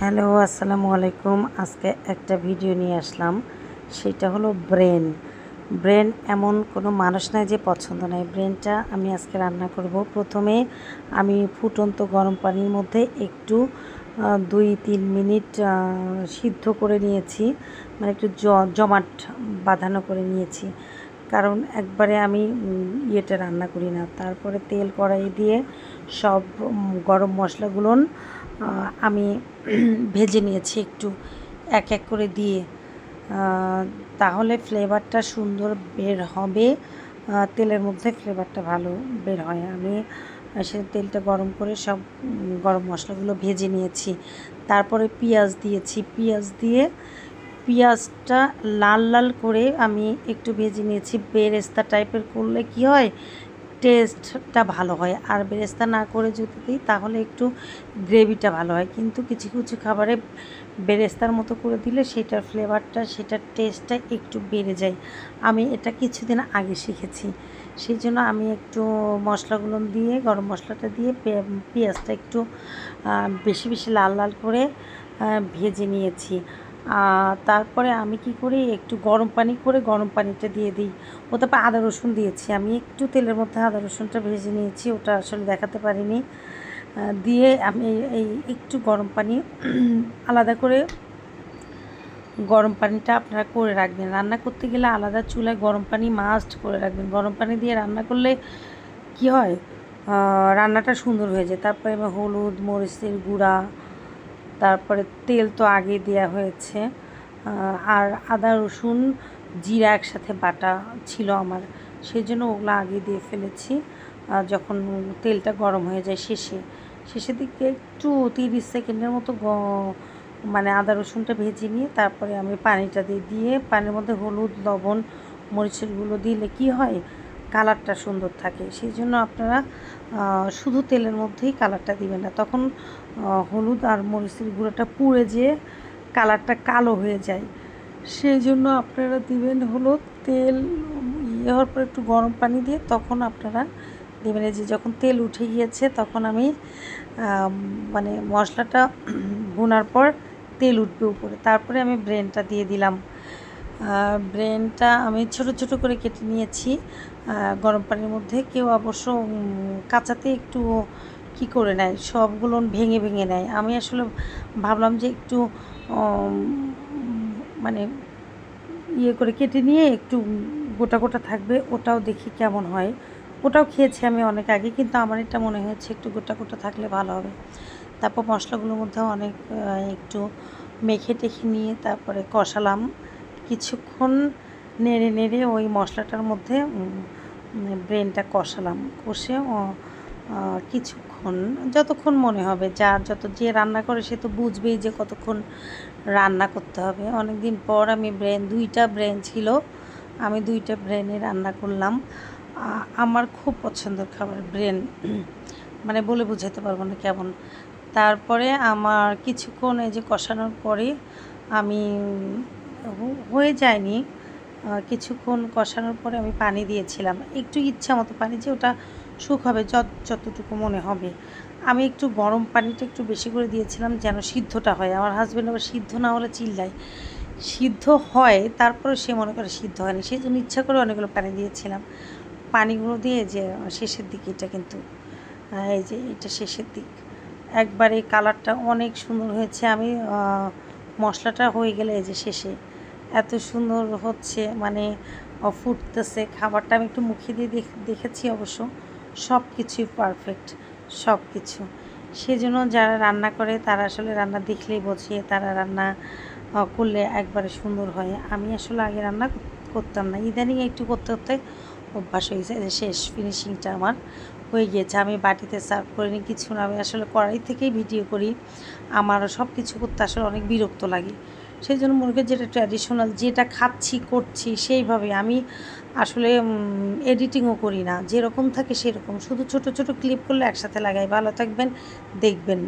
Hello, আসসালামু আলাইকুম। আজকে একটা ভিডিও নিয়ে আসলাম, সেটা হলো ব্রেন। ব্রেন এমন কোনো মানুষ নাই যে পছন্দ নয়। ব্রেনটা আমি আজকে রান্না করব। প্রথমে আমি ফুটন্ত গরম পানির মধ্যে একটু 2-3 মিনিট সিদ্ধ করে নিয়েছি, মানে একটু জমাট বাঁধানো করে নিয়েছি, কারণ একবারে আমি ইয়েটা রান্না করি না। তারপরে তেল কড়াই দিয়ে সব গরম মশলাগুলো আমি ভেজে নিয়েছি একটু এক এক করে দিয়ে, তাহলে ফ্লেভারটা সুন্দর বের হবে। তেলের মধ্যে ফ্লেভারটা ভালো বের হয়। আমি সে তেলটা গরম করে সব গরম মশলাগুলো ভেজে নিয়েছি। তারপরে পেঁয়াজ দিয়েছি, পেঁয়াজ দিয়ে পেঁয়াজটা লাল লাল করে আমি একটু ভেজে নিয়েছি। বেরেস্তা টাইপের করলে কি হয়, টেস্টটা ভালো হয়। আর বেরেস্তা না করে যদি দিই তাহলে একটু গ্রেভিটা ভালো হয়, কিন্তু কিছু কিছু খাবারে বেরেস্তার মতো করে দিলে সেটার ফ্লেভারটা, সেটার টেস্টটা একটু বেড়ে যায়। আমি এটা কিছুদিন আগে শিখেছি, সেই জন্য আমি একটু মশলাগুলো দিয়ে, গরম মশলাটা দিয়ে পেঁয়াজটা একটু বেশি বেশি লাল লাল করে ভেজে নিয়েছি। তারপরে আমি কি করি, একটু গরম পানি করে গরম পানিটা দিয়ে দিই। ওতে আদা রসুন দিয়েছি, আমি একটু তেলের মধ্যে আদা রসুনটা ভেজে নিয়েছি, ওটা আসলে দেখাতে পারিনি। দিয়ে আমি এই একটু গরম পানি আলাদা করে, গরম পানিটা আপনারা করে রাখবেন। রান্না করতে গেলে আলাদা চুলায় গরম পানি মাস্ট করে রাখবেন। গরম পানি দিয়ে রান্না করলে কি হয়, রান্নাটা সুন্দর হয়ে যায়। তারপরে আমি হলুদ, মরিচের গুঁড়া, তারপরে তেল তো আগে দেওয়া হয়েছে, আর আদা রসুন জিরা একসাথে বাটা ছিল আমার, সেই জন্য ওগুলো আগে দিয়ে ফেলেছি। যখন তেলটা গরম হয়ে যায় শেষের দিকে একটু 30 সেকেন্ডের মতো মানে আদা রসুনটা ভেজে নিয়ে তারপরে আমি পানিটা দিয়ে পানির মধ্যে হলুদ, লবণ, মরিচের গুঁড়ো দিলে কি হয়, কালারটা সুন্দর থাকে। সেই জন্য আপনারা শুধু তেলের মধ্যেই কালারটা দিবেন না, তখন হলুদ আর মরিচের গুঁড়োটা পুড়ে যেয়ে কালারটা কালো হয়ে যায়। সেই জন্য আপনারা দিবেন হলো তেল হওয়ার পর একটু গরম পানি দিয়ে, তখন আপনারা দেবেন। এই যে যখন তেল উঠে গিয়েছে তখন আমি মানে মশলাটা ভুনার পর তেল উঠবে উপরে, তারপরে আমি ব্রেনটা দিয়ে দিলাম। ব্রেনটা আমি ছোট ছোট করে কেটে নিয়েছি গরম পানির মধ্যে। কেউ অবশ্য কাঁচাতে একটু কি করে নেয়, সবগুলো ভেঙে ভেঙে নেয়। আমি আসলে ভাবলাম যে একটু মানে ইয়ে করে কেটে নিয়ে একটু গোটা গোটা থাকবে, ওটাও দেখি কেমন হয়। ওটাও খেয়েছি আমি অনেক আগে, কিন্তু আমার এটা মনে হয়েছে একটু গোটা গোটা থাকলে ভালো হবে। তারপর মশলাগুলোর মধ্যেও অনেক একটু মেখে টেখে নিয়ে তারপরে কষালাম কিছুক্ষণ, নেড়ে নেড়ে ওই মশলাটার মধ্যে ব্রেনটা কষালাম। কষে কিছুক্ষণ, যতক্ষণ মনে হবে, যে রান্না করে সে তো বুঝবেই যে কতক্ষণ রান্না করতে হবে। অনেক দিন পর আমি দুইটা ব্রেন ছিল, আমি দুইটা ব্রেনে রান্না করলাম। আমার খুব পছন্দের খাবার ব্রেন, মানে বলে বোঝাতে পারবো না কেমন। তারপরে আমার কিছুক্ষণ এই যে কষানোর পরে আমি হয়ে যায়নি, কিছুক্ষণ কষানোর পরে আমি পানি দিয়েছিলাম, একটু ইচ্ছা মতো পানি, যে ওটা শুকাবে যতটুকু মনে হবে। আমি একটু গরম পানিটা একটু বেশি করে দিয়েছিলাম যেন সিদ্ধটা হয়। আমার হাজব্যান্ড আবার সিদ্ধ না হলে চিল্লায়, সিদ্ধ হয় তারপরে সে মনে করে সিদ্ধ হয়নি, সেই জন্য ইচ্ছা করে অনেকগুলো পানি দিয়েছিলাম। পানিগুলো দিয়ে যে শেষের দিকে, এটা কিন্তু এই যে এটা শেষের দিক, একবারে কালারটা অনেক সুন্দর হয়েছে। আমি মশলাটা হয়ে গেলে এই যে শেষে এত সুন্দর হচ্ছে, মানে ফুটতেছে খাবারটা। আমি একটু মুখে দিয়ে দেখেছি, অবশ্য সব কিছুই পারফেক্ট, সব কিছু। সেজন্য যারা রান্না করে তারা আসলে রান্না দেখলেই বোঝে, তারা রান্না করলে একবারে সুন্দর হয়। আমি আসলে আগে রান্না করতাম না, ইদানিং একটু করতে করতে অভ্যাস হয়ে গেছে। শেষ ফিনিশিংটা আমার হয়ে গিয়েছে। আমি বাটিতে সার্ভ করিনি, কিছু না, আমি আসলে কড়াই থেকেই ভিডিও করি। আমার সব কিছু করতে আসলে অনেক বিরক্ত লাগে, সেই জন্য মনে করি যেটা ট্র্যাডিশনাল, যেটা খাচ্ছি করছি সেইভাবে। আমি আসলে এডিটিংও করি না, যেরকম থাকে সেরকম, শুধু ছোট ছোট ক্লিপ করলে একসাথে লাগাই। ভালো থাকবেন, দেখবেন।